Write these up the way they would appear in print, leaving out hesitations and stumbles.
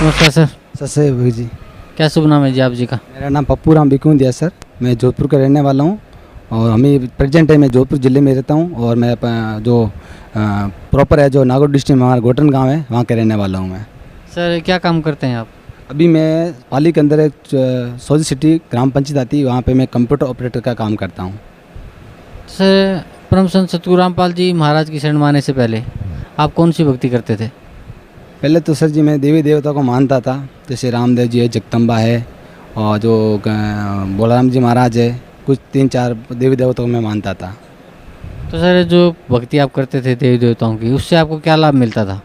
नमस्कार sir. Sir से भाई जी, क्या शुभ नाम है जी आप जी का? मेरा नाम पप्पू राम बिकुंदिया सर। मैं जोधपुर का रहने वाला हूँ और हमें प्रेजेंट है मैं जोधपुर ज़िले में रहता हूँ और मैं जो प्रॉपर है जो नागौर डिस्ट्रिक्ट में हमारा गोटन गांव है वहाँ के रहने वाला हूँ मैं। सर क्या काम करते हैं आप? अभी मैं पाली के अंदर एक सौजी सिटी ग्राम पंचायत आती है, वहाँ पे मैं कंप्यूटर ऑपरेटर का काम करता हूँ। सर परम संत सतगुरु रामपाल जी महाराज की शरण में आने से पहले आप कौन सी भक्ति करते थे? पहले तो सर जी मैं देवी देवता को मानता था, जैसे रामदेव जी है, जगदम्बा है और जो बोलाराम जी महाराज है, कुछ 3-4 देवी देवताओं को मैं मानता था। तो सर जो भक्ति आप करते थे देवी देवताओं की, उससे आपको क्या लाभ मिलता था?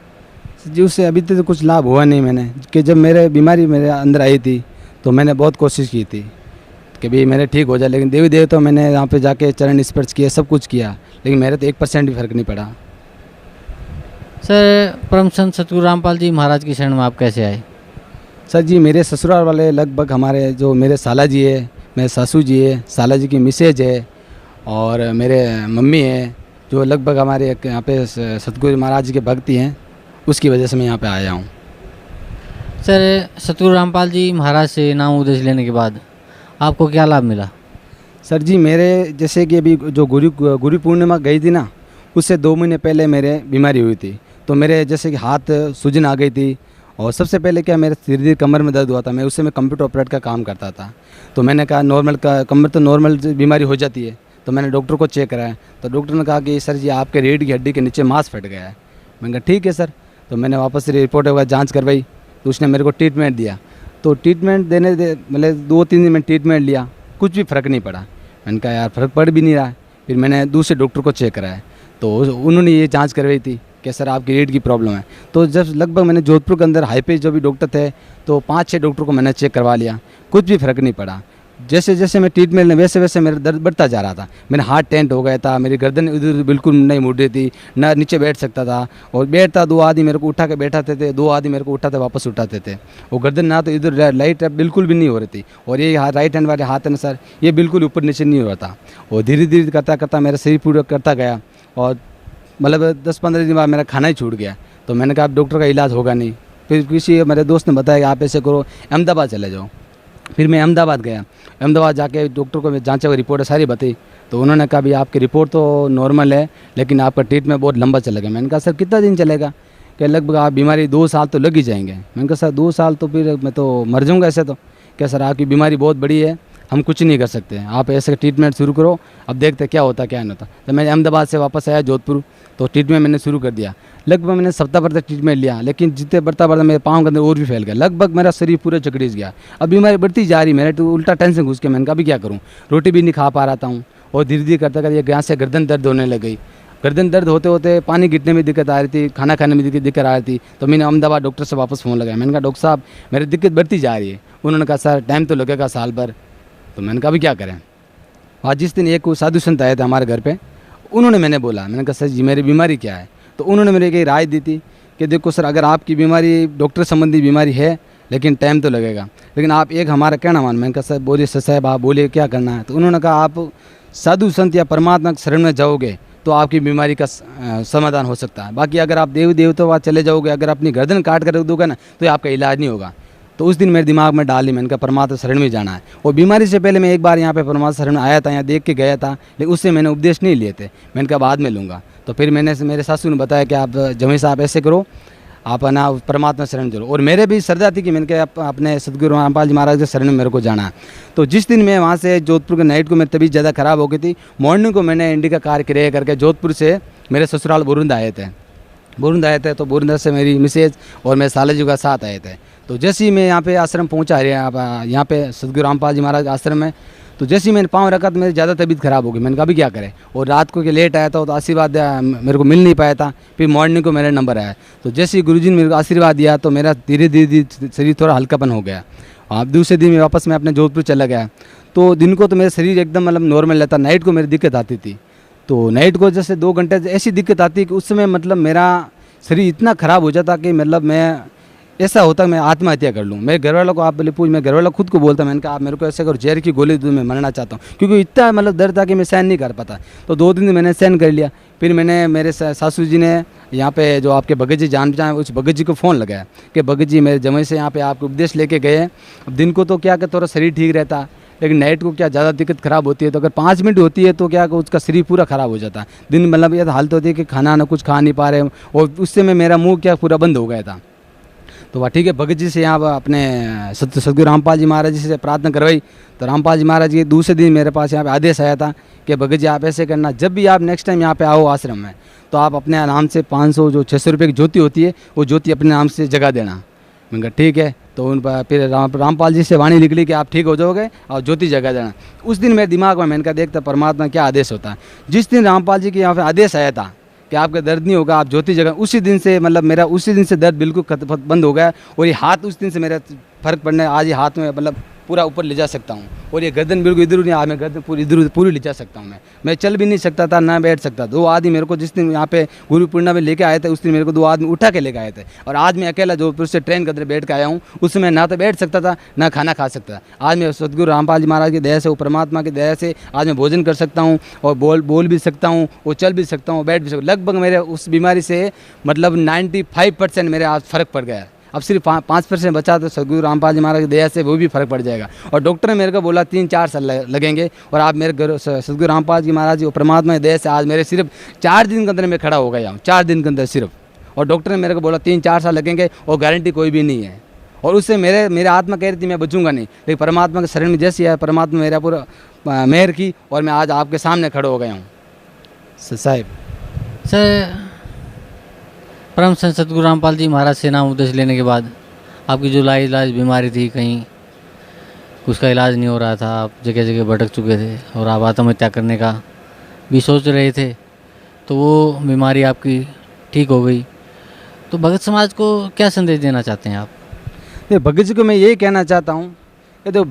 जी उससे अभी तक तो कुछ लाभ हुआ नहीं मैंने, कि जब मेरे बीमारी मेरे अंदर आई थी तो मैंने बहुत कोशिश की थी कि भाई मेरे ठीक हो जाए, लेकिन देवी देवता मैंने यहाँ पे जाके चरण स्पर्श किए, सब कुछ किया, लेकिन मेरे तो 1% भी फर्क नहीं पड़ा। सर परम संत सतगुरु रामपाल जी महाराज की शरण में आप कैसे आए? सर जी मेरे ससुराल वाले लगभग हमारे जो मेरे साला जी है, मेरे सासू जी है, साला जी की मिसेज है और मेरे मम्मी है, जो लगभग हमारे यहाँ पे सतगुरु महाराज जी के भक्ति हैं, उसकी वजह से मैं यहाँ पे आया हूँ। सर सतगुरु रामपाल जी महाराज से नाम उपदेश लेने के बाद आपको क्या लाभ मिला? सर जी मेरे जैसे कि अभी जो गुरु पूर्णिमा गई थी ना, उससे 2 महीने पहले मेरे बीमारी हुई थी, तो मेरे जैसे कि हाथ सूजन आ गई थी और सबसे पहले क्या मेरे धीरे धीरे कमर में दर्द हुआ था। मैं उससे मैं कंप्यूटर ऑपरेट का काम करता था, तो मैंने कहा नॉर्मल का कमर तो नॉर्मल बीमारी हो जाती है, तो मैंने डॉक्टर को चेक कराया, तो डॉक्टर ने कहा कि सर जी आपके रीढ़ की हड्डी के नीचे मांस फट गया है। मैंने कहा ठीक है सर, तो मैंने वापस से रिपोर्ट वगैरह जाँच करवाई, तो उसने मेरे को ट्रीटमेंट दिया, तो ट्रीटमेंट मतलब 2-3 दिन में ट्रीटमेंट लिया, कुछ भी फ़र्क नहीं पड़ा। मैंने कहा यार फ़र्क पड़ भी नहीं रहा है, फिर मैंने दूसरे डॉक्टर को चेक कराया, तो उन्होंने ये जांच करवाई थी कि सर आपकी रीढ़ की प्रॉब्लम है। तो जब लगभग मैंने जोधपुर के अंदर हाई पे जो भी डॉक्टर थे, तो 5-6 डॉक्टर को मैंने चेक करवा लिया, कुछ भी फ़र्क नहीं पड़ा। जैसे जैसे मैं ट्रीटमेंट वैसे वैसे मेरा दर्द बढ़ता जा रहा था, मेरा हार्ट टेंट हो गया था, मेरी गर्दन इधर बिल्कुल नहीं मुड़ रही थी, ना नीचे बैठ सकता था, और बैठता 2 आदमी मेरे को उठा के बैठाते थे, 2 आदमी मेरे को उठाते वापस उठाते थे। वो गर्दन ना तो इधर लाइट बिल्कुल भी नहीं हो रही थी, और ये राइट हैंड वाले हाथ है ना सर, ये बिल्कुल ऊपर नीचे नहीं हो रहा था। और धीरे धीरे करता करता मेरा शरीर पूरा करता गया, और मतलब 10-15 दिन बाद मेरा खाना ही छूट गया। तो मैंने कहा अब डॉक्टर का इलाज होगा नहीं, फिर किसी मेरे दोस्त ने बताया कि आप ऐसे करो अहमदाबाद चले जाओ। फिर मैं अहमदाबाद गया, अहमदाबाद जाके डॉक्टर को मैं जांचा हुई रिपोर्ट सारी बताई, तो उन्होंने कहा भाई आपकी रिपोर्ट तो नॉर्मल है, लेकिन आपका ट्रीटमेंट बहुत लंबा चलेगा। मैंने कहा सर कितना दिन चलेगा? कि लगभग आप बीमारी 2 साल तो लग ही जाएंगे। मैंने कहा सर 2 साल तो फिर मैं तो मर जाऊँगा ऐसे। तो क्या सर आपकी बीमारी बहुत बड़ी है, हम कुछ नहीं कर सकते, आप ऐसे ट्रीटमेंट शुरू करो, अब देखते क्या होता क्या नहीं होता। तो मैं अहमदाबाद से वापस आया जोधपुर, तो ट्रीटमेंट मैंने शुरू कर दिया। लगभग मैंने सप्ताह भर तक ट्रीटमेंट लिया, लेकिन जितने बढ़ता बढ़ता मेरे पाँव के अंदर और भी फैल गया, लगभग मेरा शरीर पूरा चकड़ीस गया। अब बीमारी बढ़ती जा रही, मेरे तो उल्टा टेंशन घुस के। मैंने कहा अभी क्या करूँ, रोटी भी नहीं खा पा रहा था, और धीरे धीरे करते करते यहाँ से गर्दन दर्द होने लग गई। गर्दन दर्द होते होते पानी गिरने में दिक्कत आ रही थी, खाना खाने में दिक्कत आ रही थी। तो मैंने अहमदाबाद डॉक्टर से वापस फ़ोन लगाया, मैंने कहा डॉक्टर साहब मेरी दिक्कत बढ़ती जा रही है। उन्होंने कहा सर टाइम तो लगेगा साल भर। तो मैंने कहा अभी क्या करें। आज जिस दिन एक साधु संत आए थे हमारे घर पे, उन्होंने मैंने बोला, मैंने कहा सर जी मेरी बीमारी क्या है? तो उन्होंने मेरे एक राय दी थी कि देखो सर अगर आपकी बीमारी डॉक्टर संबंधी बीमारी है, लेकिन टाइम तो लगेगा, लेकिन आप एक हमारा कहना मान। मैंने कहा सर बोलिए सर साहब आप बोलिए क्या करना है? तो उन्होंने कहा आप साधु संत या परमात्मा के शरण में जाओगे तो आपकी बीमारी का समाधान हो सकता है, बाकी अगर आप देवी देवताओं के पास चले जाओगे, अगर अपनी गर्दन काट कर रख दोगे ना, तो ये आपका इलाज नहीं होगा। तो उस दिन मेरे दिमाग में डाल ली, मैंने कहा परमात्मा शरण में जाना है। और बीमारी से पहले मैं एक बार यहाँ पे परमात्मा शरण में आया था, यहाँ देख के गया था, लेकिन उससे मैंने उपदेश नहीं लिए थे। मैंने कहा बाद में लूँगा। तो फिर मैंने मेरे सासू ने बताया कि आप जमीन साहब ऐसे करो, आप ना परमात्मा शरण चलो। और मेरे भी श्रद्धा थी कि मैंने कहा अपने सतगुरु रामपाल जी महाराज के शरण में मेरे को जाना है। तो जिस दिन मैं वहाँ से जोधपुर के नाइट को मेरी तबीयत ज़्यादा ख़राब हो गई थी, मॉर्निंग को मैंने इंडिका कार किराया करके जोधपुर से मेरे ससुराल बुरुंद आए थे। तो बुरुंदा से मेरी मिसेज और मेरे साला जी का साथ आए थे। तो जैसे ही मैं यहाँ पे आश्रम पहुँचा, यहाँ पे सतगुरु रामपाल जी महाराज आश्रम में, तो जैसे ही मैंने पाँव रखा तो मेरी ज़्यादा तबीयत ख़राब हो गई। मैंने कहा अभी क्या करें, और रात को के लेट आया था, तो आशीर्वाद मेरे को मिल नहीं पाया था। फिर मॉर्निंग को मेरा नंबर आया, तो जैसे ही गुरुजी ने मेरे को आशीर्वाद दिया, तो मेरा धीरे धीरे शरीर थोड़ा हल्कापन हो गया। अब दूसरे दिन में वापस मैं अपने जोधपुर चला गया। तो दिन को तो मेरा शरीर एकदम मतलब नॉर्मल रहता, नाइट को मेरी दिक्कत आती थी। तो नाइट को जैसे 2 घंटे ऐसी दिक्कत आती कि उस समय मतलब मेरा शरीर इतना ख़राब हो जाता कि मतलब मैं ऐसा होता मैं आत्महत्या कर लूँ। मेरे घर वालों को आप बोले पूछ, मैं घर वालों खुद को बोलता, मैंने कहा आप मेरे को ऐसे करो, जहर की गोली दो, मैं मरना चाहता हूँ, क्योंकि इतना मतलब दर्द था कि मैं सहन नहीं कर पाता। तो 2 दिन मैंने सहन कर लिया। फिर मैंने मेरे सासू जी ने यहाँ पे जो आपके भगत जी जान पहचान, उस भगत जी को फ़ोन लगाया कि भगत जी मेरे जमाई से यहाँ पे आपके उपदेश लेके गए। अब दिन को तो क्या कि थोड़ा शरीर ठीक रहता, लेकिन नाइट को क्या ज़्यादा दिक्कत ख़राब होती है, तो अगर 5 मिनट होती है तो क्या उसका शरीर पूरा ख़राब हो जाता है। दिन मतलब ये हालत होती है कि खाना ना कुछ खा नहीं पा रहे, और उससे में मेरा मुँह क्या पूरा बंद हो गया था। तो वह ठीक है, भगत जी से यहाँ अपने सदगुरु रामपाल जी महाराज जी से प्रार्थना करवाई। तो रामपाल जी महाराज जी दूसरे दिन मेरे पास यहाँ पे आदेश आया था कि भगत जी आप ऐसे करना, जब भी आप नेक्स्ट टाइम यहाँ पे आओ आश्रम में, तो आप अपने नाम से 500 जो 600 रुपये की ज्योति होती है, वो ज्योति अपने नाम से जगा देना। मैंने कहा ठीक है। तो उन पर फिर रामपाल जी से वाणी निकली कि आप ठीक हो जाओगे और ज्योति जगा देना। उस दिन मेरे दिमाग में मैंने कहा देखता परमात्मा क्या आदेश होता है। जिस दिन रामपाल जी के यहाँ पे आदेश आया था कि आपका दर्द नहीं होगा, आप ज्योति जगह, उसी दिन से मतलब मेरा उसी दिन से दर्द बिल्कुल बंद हो गया। और ये हाथ उस दिन से मेरा फ़र्क पड़ने, आज ये हाथ में मतलब पूरा ऊपर ले जा सकता हूँ, और ये गर्दन बिल्कुल इधर नहीं, आज मैं गर्दन पूरी इधर पूरी ले जा सकता हूँ। मैं चल भी नहीं सकता था, ना बैठ सकता। 2 आदमी मेरे को जिस दिन यहाँ पे गुरु पूर्णिमा में लेके आए थे, उस दिन मेरे को 2 आदमी उठा के लेके आए थे। और आज मैं अकेला जोधपुर से ट्रेन के अंदर बैठ के आया हूँ, उसमें ना तो बैठ सकता था ना खाना खा सकता था। आज मैं सदगुरु रामपाल जी महाराज की दया से, वो परमात्मा की दया से आज मैं भोजन कर सकता हूँ, और बोल भी सकता हूँ, और चल भी सकता हूँ, बैठ भी सकता हूँ। लगभग मेरे उस बीमारी से मतलब 95% मेरे आज फ़र्क पड़ गया है। अब सिर्फ 5% बचा, तो सदगुरु रामपाल जी महाराज की दया से वो भी फ़र्क पड़ जाएगा। और डॉक्टर ने मेरे को बोला 3-4 साल लगेंगे, और आप मेरे घर सदगुरु रामपाल जी महाराज जी परमात्मा की दया से आज मेरे सिर्फ 4 दिन के अंदर मैं खड़ा हो गया हूँ, 4 दिन के अंदर सिर्फ। और डॉक्टर ने मेरे को बोला 3-4 साल लगेंगे, और गारंटी कोई भी नहीं है। और उससे मेरे आत्मा कह रही थी मैं बचूंगा नहीं, लेकिन परमात्मा के शरण में जैसे आया, परमात्मा मेरा पूरा मेहर की, और मैं आज आपके सामने खड़ा हो गया हूँ साहिब। सर, परम संत सतगुरु रामपाल जी महाराज से नाम उपदेश लेने के बाद आपकी जो लाइलाज बीमारी थी, कहीं उसका इलाज नहीं हो रहा था, आप जगह जगह भटक चुके थे, और आप आत्महत्या करने का भी सोच रहे थे, तो वो बीमारी आपकी ठीक हो गई। तो भगत समाज को क्या संदेश देना चाहते हैं आप? भगत जी को मैं यही कहना चाहता हूँ कि तो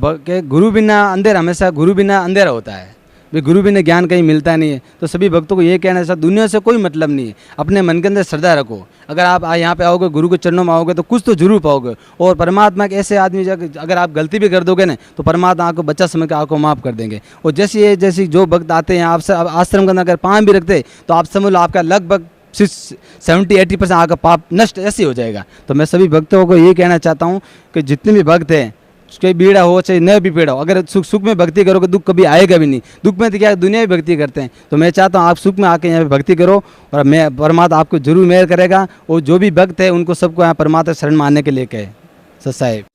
गुरु बिना अंधेरा, हमेशा गुरु बिना अंधेरा होता है, भाई गुरु बिना ज्ञान कहीं मिलता नहीं है। तो सभी भक्तों को ये कहना चाहिए, दुनिया से कोई मतलब नहीं है, अपने मन के अंदर श्रद्धा रखो। अगर आप यहाँ पे आओगे, गुरु के चरणों में आओगे, तो कुछ तो जरूर पाओगे। और परमात्मा के ऐसे आदमी, अगर आप गलती भी कर दोगे ना, तो परमात्मा आपको बच्चा समझ के आपको माफ़ कर देंगे। और जैसे जो भक्त आते हैं आपसे आश्रम के अंदर, अगर पाँव भी रखते तो आप समझ लो आपका लगभग 70-80% आपका पाप नष्ट ऐसे हो जाएगा। तो मैं सभी भक्तों को ये कहना चाहता हूँ कि जितने भी भक्त हैं, कोई बीड़ा हो चाहे न भी पीड़ा हो, अगर सुख में भक्ति करोगे दुख कभी आएगा भी नहीं। दुख में तो क्या दुनिया भी भक्ति करते हैं, तो मैं चाहता हूँ आप सुख में आके यहाँ पे भक्ति करो, और मैं परमात्मा आपको जरूर मेहर करेगा। और जो भी भक्त है उनको सबको यहाँ परमात्मा शरण मानने के लिए कहे। सत साहिब।